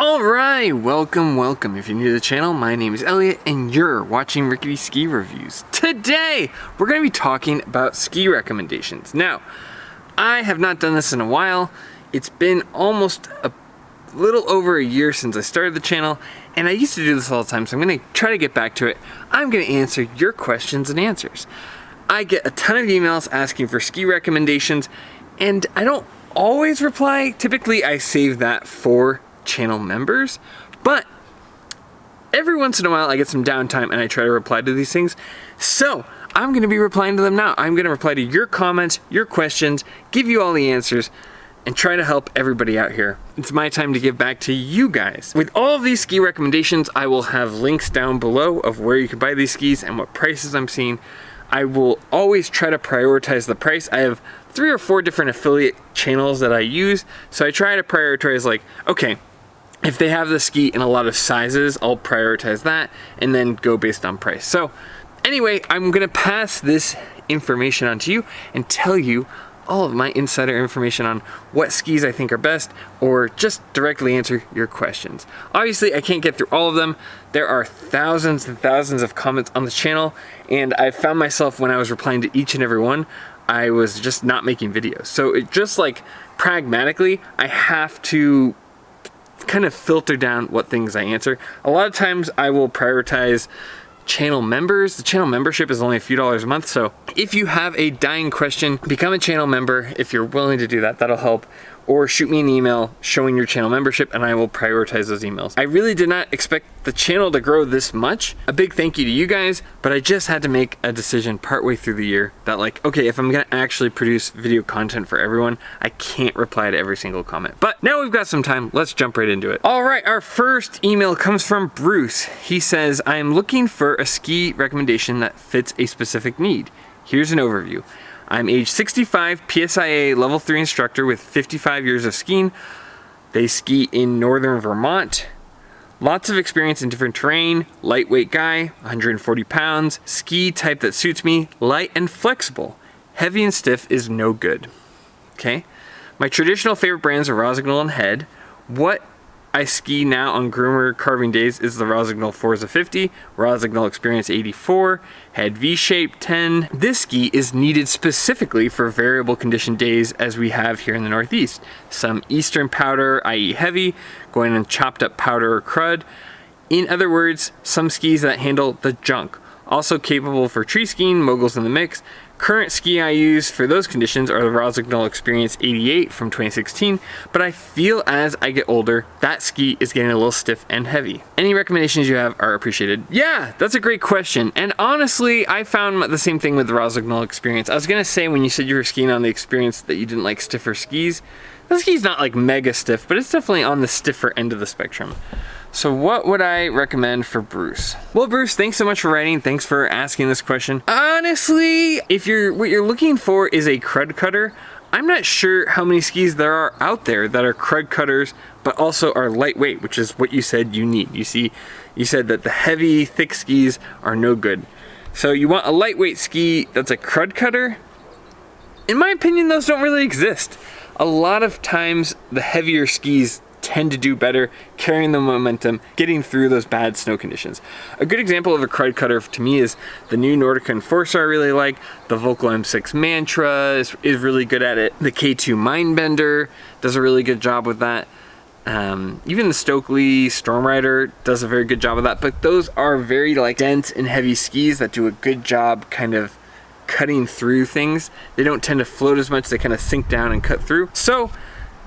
Alright, welcome. If you're new to the channel, my name is Elliott and you're watching Rickety Ski Reviews. Today, we're going to be talking about ski recommendations. Now, I have not done this in a while. It's been almost a little over a year since I started the channel, and I used to do this all the time, so I'm going to try to get back to it. I'm going to answer your questions and answers. I get a ton of emails asking for ski recommendations, and I don't always reply. Typically, I save that for channel members, but every once in a while I get some downtime and I try to reply to these things. So I'm going to be replying to them now. I'm going to reply to your comments, your questions, give you all the answers, and try to help everybody out here. It's my time to give back to you guys. With all of these ski recommendations, I will have links down below of where you can buy these skis and what prices I'm seeing. I will always try to prioritize the price. I have 3 or 4 different affiliate channels that I use, so I try to prioritize, like, okay, if they have the ski in a lot of sizes, I'll prioritize that and then go based on price. So anyway, I'm gonna pass this information on to you and tell you all of my insider information on what skis I think are best, or just directly answer your questions. Obviously, I can't get through all of them. There are thousands and thousands of comments on the channel, and I found myself, when I was replying to each and every one, I was just not making videos. So it just, like, pragmatically, I have to kind of filter down what things I answer. A lot of times I will prioritize channel members. The channel membership is only a few dollars a month, so if you have a dying question, become a channel member. If you're willing to do that, that'll help. Or shoot me an email showing your channel membership and I will prioritize those emails. I really did not expect the channel to grow this much. A big thank you to you guys, but I just had to make a decision partway through the year that, like, okay, if I'm gonna actually produce video content for everyone, I can't reply to every single comment. But now we've got some time, let's jump right into it. All right, our first email comes from Bruce. He says, I am looking for a ski recommendation that fits a specific need. Here's an overview. I'm age 65, PSIA level 3 instructor with 55 years of skiing. They ski in northern Vermont. Lots of experience in different terrain. Lightweight guy, 140 pounds. Ski type that suits me, light and flexible. Heavy and stiff is no good. Okay. My traditional favorite brands are Rossignol and Head. What I ski now on groomer carving days is the Rossignol Forza 50, Rossignol Experience 84, Head V-Shape 10. This ski is needed specifically for variable condition days as we have here in the Northeast. Some eastern powder, i.e. heavy, going on chopped up powder or crud. In other words, some skis that handle the junk. Also capable for tree skiing, moguls in the mix. Current ski I use for those conditions are the Rossignol Experience 88 from 2016, but I feel as I get older, that ski is getting a little stiff and heavy. Any recommendations you have are appreciated. Yeah, that's a great question. And honestly, I found the same thing with the Rossignol Experience. I was gonna say, when you said you were skiing on the Experience, that you didn't like stiffer skis. The ski's not like mega stiff, but it's definitely on the stiffer end of the spectrum. So what would I recommend for Bruce? Well, Bruce, thanks so much for writing. Thanks for asking this question. Honestly, if what you're looking for is a crud cutter, I'm not sure how many skis there are out there that are crud cutters, but also are lightweight, which is what you said you need. You said that the heavy, thick skis are no good. So you want a lightweight ski that's a crud cutter? In my opinion, those don't really exist. A lot of times, the heavier skis tend to do better carrying the momentum, getting through those bad snow conditions. A good example of a crud cutter to me is the new Nordica Enforcer I really like. The Volcal M6 Mantra is really good at it. The K2 Mindbender does a really good job with that. Even the Stokely Stormrider does a very good job of that, but those are very, like, dense and heavy skis that do a good job kind of cutting through things. They don't tend to float as much, they kind of sink down and cut through. So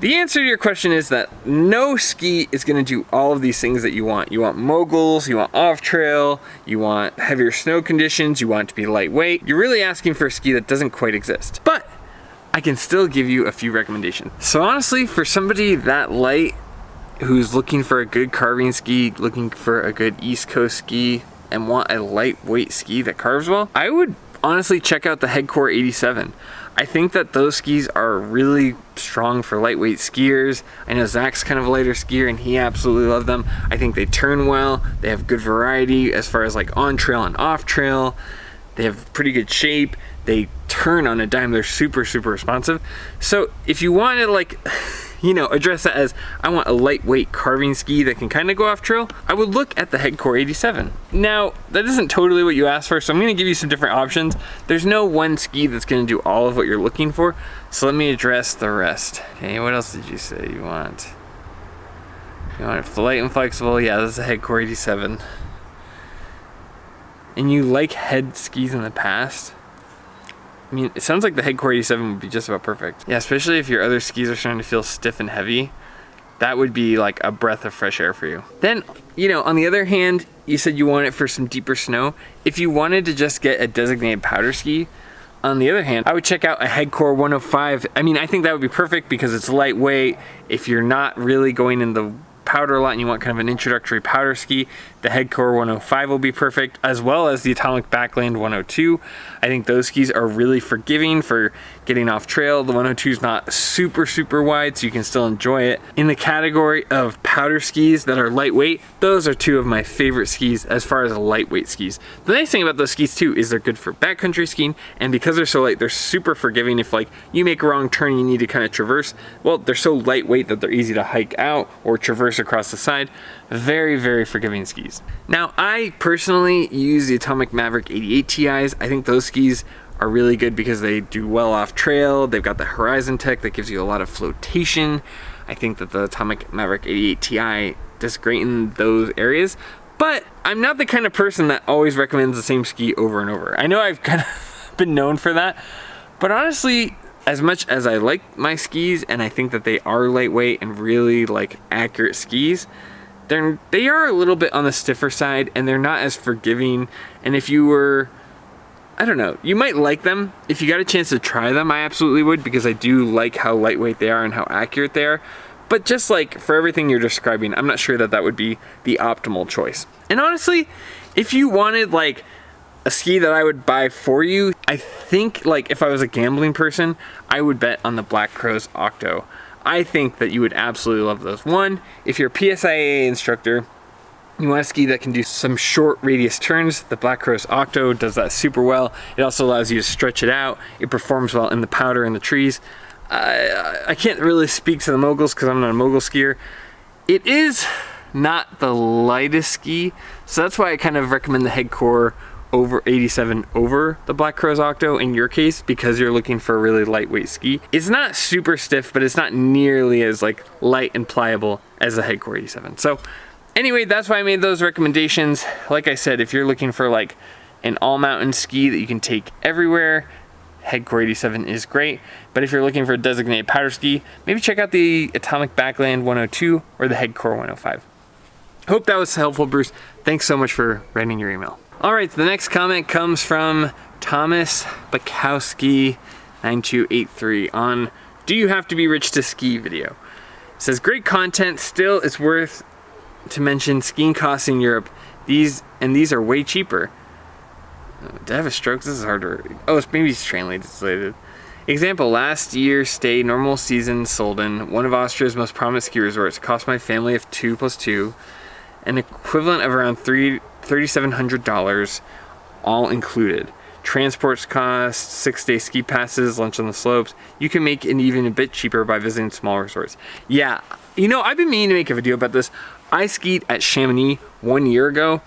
the answer to your question is that no ski is going to do all of these things that you want. You want moguls, you want off-trail, you want heavier snow conditions, you want it to be lightweight. You're really asking for a ski that doesn't quite exist. But I can still give you a few recommendations. So honestly, for somebody that light who's looking for a good carving ski, looking for a good East Coast ski, and want a lightweight ski that carves well, I would honestly check out the Headcore 87. I think that those skis are really strong for lightweight skiers. I know Zach's kind of a lighter skier and he absolutely loved them. I think they turn well. They have good variety as far as, like, on trail and off trail. They have pretty good shape. They turn on a dime. They're super, super responsive. So if you want to, like, you know, address that as I want a lightweight carving ski that can kind of go off trail, I would look at the Headcore 87. Now, that isn't totally what you asked for, so I'm gonna give you some different options. There's no one ski that's gonna do all of what you're looking for, so let me address the rest. Okay, what else did you say you want? You want it light and flexible? Yeah, this is a Headcore 87. And you like head skis in the past? I mean, it sounds like the Headcore 87 would be just about perfect. Yeah, especially if your other skis are starting to feel stiff and heavy. That would be like a breath of fresh air for you. Then, you know, on the other hand, you said you want it for some deeper snow. If you wanted to just get a designated powder ski, on the other hand, I would check out a Headcore 105. I mean, I think that would be perfect because it's lightweight. If you're not really going in the powder a lot and you want kind of an introductory powder ski, the Headcore 105 will be perfect, as well as the Atomic Backland 102. I think those skis are really forgiving for getting off trail. The 102 is not super wide, so you can still enjoy it. In the category of powder skis that are lightweight, those are two of my favorite skis as far as lightweight skis. The nice thing about those skis too is they're good for backcountry skiing, and because they're so light, they're super forgiving. If like you make a wrong turn and you need to kind of traverse, well, they're so lightweight that they're easy to hike out or traverse across the side. Very forgiving skis. Now, I personally use the Atomic Maverick 88 TIs. I think those skis are really good because they do well off trail. They've got the Horizon Tech that gives you a lot of flotation. I think that the Atomic Maverick 88 Ti does great in those areas, but I'm not the kind of person that always recommends the same ski over and over. I know I've kind of been known for that, but honestly, as much as I like my skis and I think that they are lightweight and really like accurate skis, they are a little bit on the stiffer side and they're not as forgiving. And if you were, I don't know, you might like them. If you got a chance to try them, I absolutely would, because I do like how lightweight they are and how accurate they are. But just like for everything you're describing, I'm not sure that that would be the optimal choice. And honestly, if you wanted like a ski that I would buy for you, I think like if I was a gambling person, I would bet on the Black Crow's Octo. I think that you would absolutely love those. One, if you're a PSIA instructor, you want a ski that can do some short radius turns, the Black Crow's Octo does that super well. It also allows you to stretch it out. It performs well in the powder and the trees. I can't really speak to the moguls because I'm not a mogul skier. It is not the lightest ski, so that's why I kind of recommend the Headcore 87 over the Black Crow's Octo in your case, because you're looking for a really lightweight ski. It's not super stiff, but it's not nearly as like light and pliable as the Headcore 87. So anyway, that's why I made those recommendations. Like I said, if you're looking for like an all-mountain ski that you can take everywhere, Headcore 87 is great. But if you're looking for a designated powder ski, maybe check out the Atomic Backland 102 or the Headcore 105. Hope that was helpful, Bruce. Thanks so much for writing your email. All right, so the next comment comes from Thomas Bukowski 9283 on Do You Have to Be Rich to Ski video. It says, great content, still it's worth to mention skiing costs in Europe. These are way cheaper. Did I have a stroke? This is hard to read. Oh, maybe it's translated. Example, last year stay normal season Solden, one of Austria's most prominent ski resorts, cost my family of 2 + 2, an equivalent of around $3,700 all included. Transports cost, 6-day ski passes, lunch on the slopes. You can make it even a bit cheaper by visiting small resorts. Yeah, you know, I've been meaning to make a video about this. I skied at Chamonix 1 year ago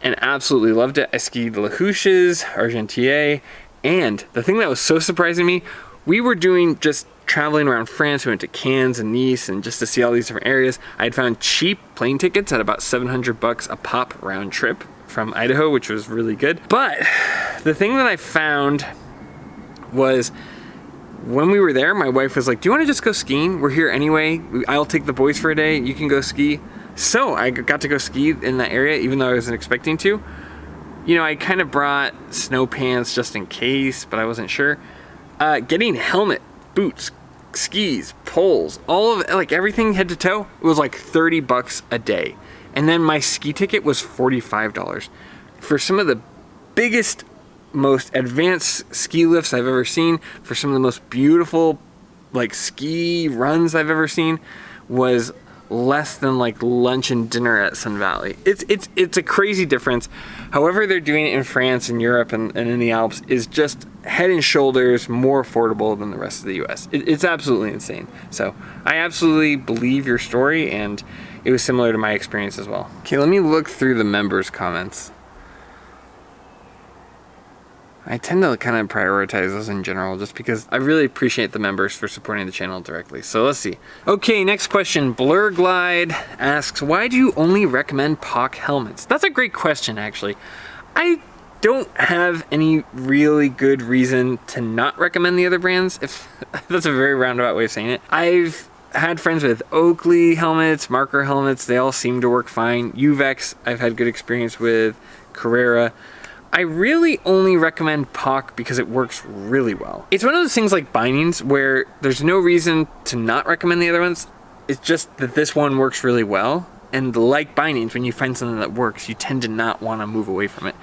and absolutely loved it. I skied Les Houches, Argentier, and the thing that was so surprising to me, we were doing just traveling around France. We went to Cannes and Nice and just to see all these different areas. I had found cheap plane tickets at about $700 a pop round trip from Idaho, which was really good. But the thing that I found was when we were there, my wife was like, do you want to just go skiing? We're here anyway. I'll take the boys for a day. You can go ski. So I got to go ski in that area, even though I wasn't expecting to. You know, I kind of brought snow pants just in case, but I wasn't sure. Getting helmet, boots, skis, poles, all of it, like everything head to toe, it was like $30 a day. And then my ski ticket was $45 for some of the biggest, most advanced ski lifts I've ever seen, for some of the most beautiful like ski runs I've ever seen, was less than like lunch and dinner at Sun Valley. It's a crazy difference. However they're doing it in France and Europe and in the Alps is just head and shoulders more affordable than the rest of the US. It's absolutely insane. So I absolutely believe your story, and it was similar to my experience as well. Okay, let me look through the members' comments. I tend to kind of prioritize those in general just because I really appreciate the members for supporting the channel directly. So let's see. Okay, next question. Blur Glide asks, why do you only recommend POC helmets? That's a great question, actually. I don't have any really good reason to not recommend the other brands, if that's a very roundabout way of saying it. I've had friends with Oakley helmets, Marker helmets. They all seem to work fine. Uvex, I've had good experience with. Carrera. I really only recommend POC because it works really well. It's one of those things like bindings where there's no reason to not recommend the other ones. It's just that this one works really well. And like bindings, when you find something that works, you tend to not want to move away from it.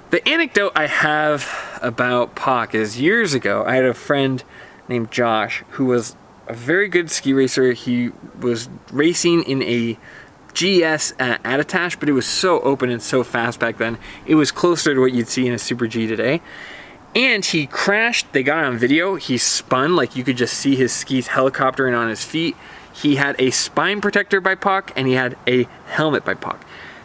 The anecdote I have about POC is years ago, I had a friend named Josh who was a very good ski racer. He was racing in a GS Attitash, but it was so open and so fast back then. It was closer to what you'd see in a Super G today. And he crashed. They got it on video. He spun, like you could just see his skis helicoptering on his feet. He had a spine protector by POC, and he had a helmet by POC.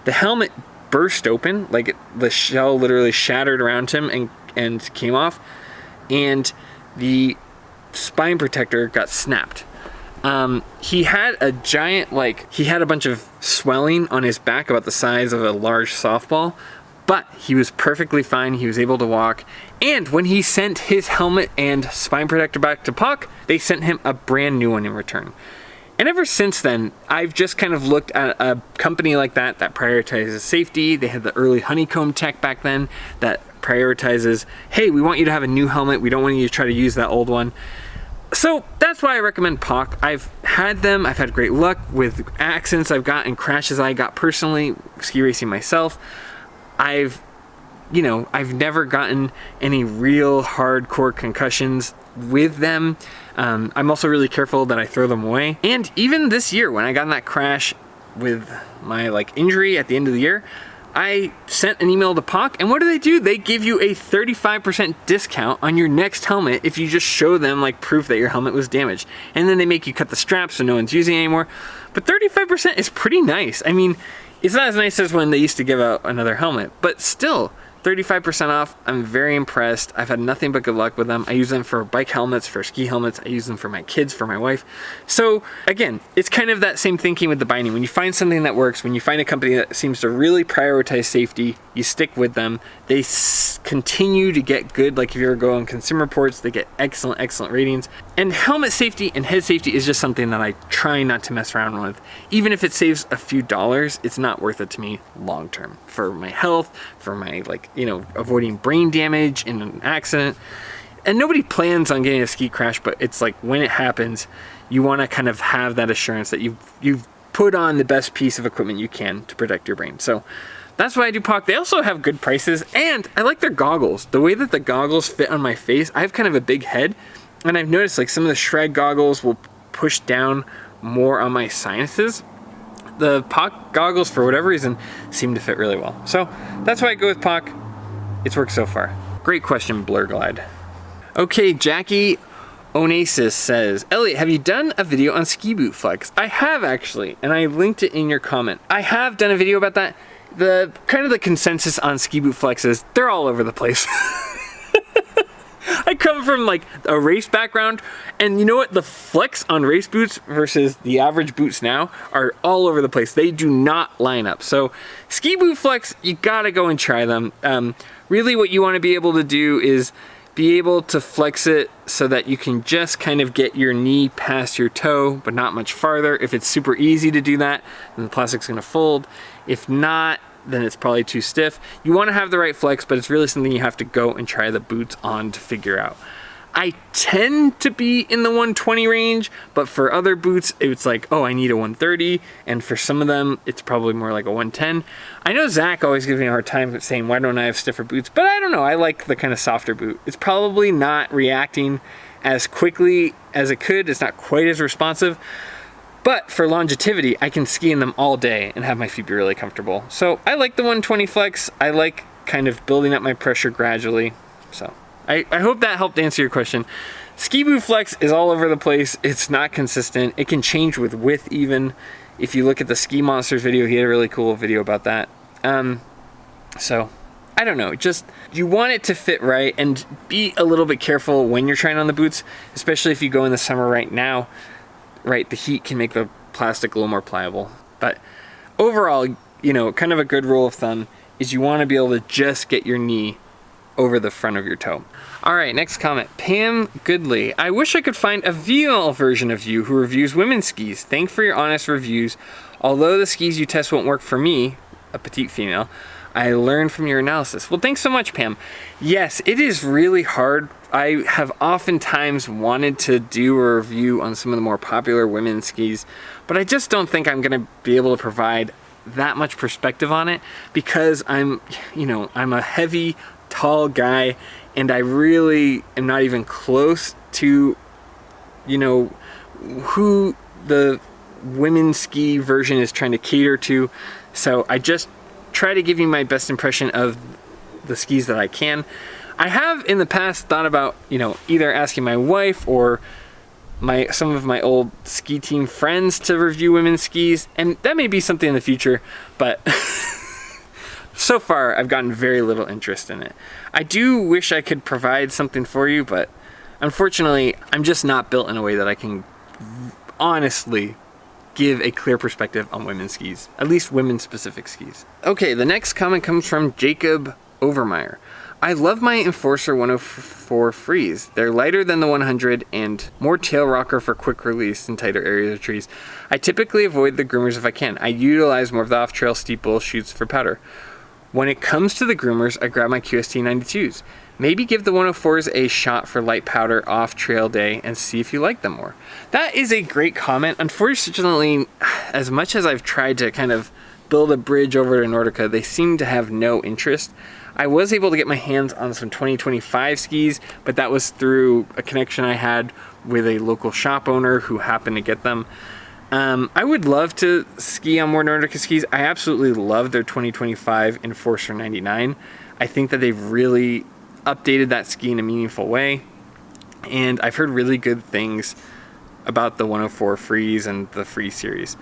The helmet burst open, like the shell literally shattered around him and came off, and the spine protector got snapped. He had a giant, he had a bunch of swelling on his back about the size of a large softball, but he was perfectly fine. He was able to walk. And when he sent his helmet and spine protector back to POC, they sent him a brand new one in return. And ever since then, I've just kind of looked at a company like that prioritizes safety. They had the early honeycomb tech back then that prioritizes, hey, we want you to have a new helmet. We don't want you to try to use that old one. So that's why I recommend POC. I've had them. I've had great luck with accidents I've got and crashes I got personally, ski racing myself. I've never gotten any real hardcore concussions with them. I'm also really careful that I throw them away. And even this year, when I got in that crash with my injury at the end of the year, I sent an email to POC, and what do? They give you a 35% discount on your next helmet if you just show them proof that your helmet was damaged. And then they make you cut the straps so no one's using it anymore. But 35% is pretty nice. I mean, it's not as nice as when they used to give out another helmet, but still, 35% off. I'm very impressed. I've had nothing but good luck with them. I use them for bike helmets, for ski helmets. I use them for my kids, for my wife. So again, it's kind of that same thinking with the binding. When you find something that works, when you find a company that seems to really prioritize safety, you stick with them. They continue to get good. Like if you ever go on Consumer Reports, they get excellent, excellent ratings. And helmet safety and head safety is just something that I try not to mess around with. Even if it saves a few dollars, it's not worth it to me long term. For my health, for my avoiding brain damage in an accident. And nobody plans on getting a ski crash, but it's when it happens, you want to kind of have that assurance that you've put on the best piece of equipment you can to protect your brain. So that's why I do POC. They also have good prices, and I like their goggles. The way that the goggles fit on my face, I have kind of a big head, and I've noticed some of the Shred goggles will push down more on my sinuses. The POC goggles, for whatever reason, seem to fit really well. So that's why I go with POC. It's worked so far. Great question, Blur Glide. Okay, Jackie Onasis says, Elliot, have you done a video on ski boot flex? I have actually, and I linked it in your comment. I have done a video about that. The kind of the consensus on ski boot flexes, they're all over the place. I come from a race background, and you know what? The flex on race boots versus the average boots now are all over the place. They do not line up. So ski boot flex, you gotta go and try them. Really what you wanna be able to do is be able to flex it so that you can just kind of get your knee past your toe, but not much farther. If it's super easy to do that, then the plastic's gonna fold. If not, then it's probably too stiff. You want to have the right flex, but it's really something you have to go and try the boots on to figure out. I tend to be in the 120 range, but for other boots, it's oh, I need a 130, and for some of them, it's probably more like a 110. I know Zach always gives me a hard time saying, why don't I have stiffer boots? But I don't know, I like the kind of softer boot. It's probably not reacting as quickly as it could. It's not quite as responsive. But for longevity, I can ski in them all day and have my feet be really comfortable. So I like the 120 Flex. I like kind of building up my pressure gradually. So I hope that helped answer your question. Ski boot flex is all over the place. It's not consistent. It can change with width even. If you look at the Ski Monsters video, he had a really cool video about that. So I don't know, just you want it to fit right, and be a little bit careful when you're trying on the boots, especially if you go in the summer right now. Right, the heat can make the plastic a little more pliable. But overall, you know, kind of a good rule of thumb is you want to be able to just get your knee over the front of your toe. All right, next comment. Pam Goodley. I wish I could find a female version of you who reviews women's skis. Thanks for your honest reviews. Although the skis you test won't work for me, a petite female, I learned from your analysis. Well, thanks so much, Pam. Yes, it is really hard. I have oftentimes wanted to do a review on some of the more popular women's skis, but I just don't think I'm gonna be able to provide that much perspective on it because I'm a heavy, tall guy, and I really am not even close to, who the women's ski version is trying to cater to. So I just try to give you my best impression of the skis that I can. I have in the past thought about, either asking my wife or some of my old ski team friends to review women's skis, and that may be something in the future, but so far I've gotten very little interest in it. I do wish I could provide something for you, but unfortunately I'm just not built in a way that I can honestly give a clear perspective on women's skis, at least women's specific skis. Okay, the next comment comes from Jacob Overmeyer. I love my Enforcer 104 Freeze. They're lighter than the 100 and more tail rocker for quick release in tighter areas of trees. I typically avoid the groomers if I can. I utilize more of the off-trail steeple shoots for powder. When it comes to the groomers, I grab my QST 92s. Maybe give the 104s a shot for light powder off trail day and see if you like them more. That is a great comment. Unfortunately, as much as I've tried to kind of build a bridge over to Nordica, they seem to have no interest. I was able to get my hands on some 2025 skis, but that was through a connection I had with a local shop owner who happened to get them. I would love to ski on more Nordica skis. I absolutely love their 2025 Enforcer 99. I think that they've really updated that ski in a meaningful way, and I've heard really good things about the 104 Freeze and the Freeze series.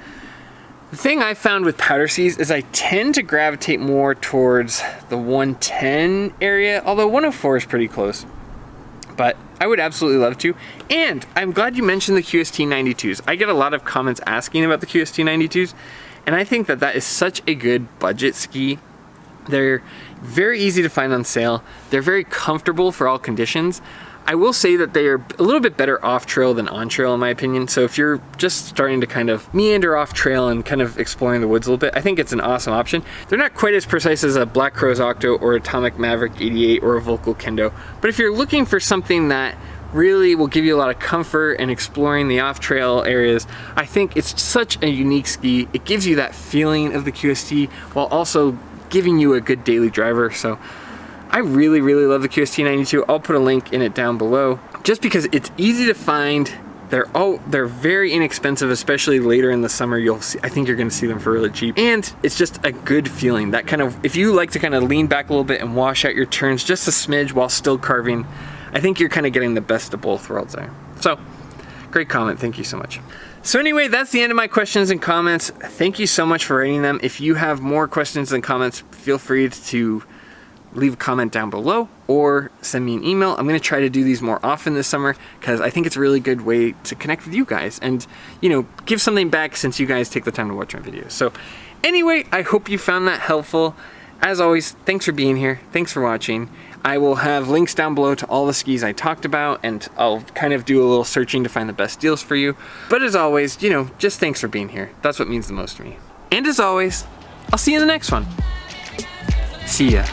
The thing I found with powder skis is I tend to gravitate more towards the 110 area, although 104 is pretty close. But I would absolutely love to. And I'm glad you mentioned the QST 92s. I get a lot of comments asking about the QST 92s, and I think that that is such a good budget ski. They're very easy to find on sale. They're very comfortable for all conditions. I will say that they are a little bit better off trail than on trail in my opinion. So if you're just starting to kind of meander off trail and kind of exploring the woods a little bit, I think it's an awesome option. They're not quite as precise as a Black Crowes Octo or Atomic Maverick 88 or a Volcal Kendo. But if you're looking for something that really will give you a lot of comfort and exploring the off-trail areas, I think it's such a unique ski. It gives you that feeling of the QST while also giving you a good daily driver. So I really, really love the QST 92. I'll put a link in it down below just because it's easy to find. They're very inexpensive, especially later in the summer. I think you're gonna see them for really cheap. And it's just a good feeling. That kind of, if you like to kind of lean back a little bit and wash out your turns just a smidge while still carving, I think you're kind of getting the best of both worlds there. So, great comment, thank you so much. So anyway, that's the end of my questions and comments. Thank you so much for writing them. If you have more questions and comments, feel free to leave a comment down below or send me an email. I'm gonna try to do these more often this summer because I think it's a really good way to connect with you guys and, give something back since you guys take the time to watch my videos. So anyway, I hope you found that helpful. As always, thanks for being here. Thanks for watching. I will have links down below to all the skis I talked about, and I'll kind of do a little searching to find the best deals for you. But as always, just thanks for being here. That's what means the most to me. And as always, I'll see you in the next one. See ya.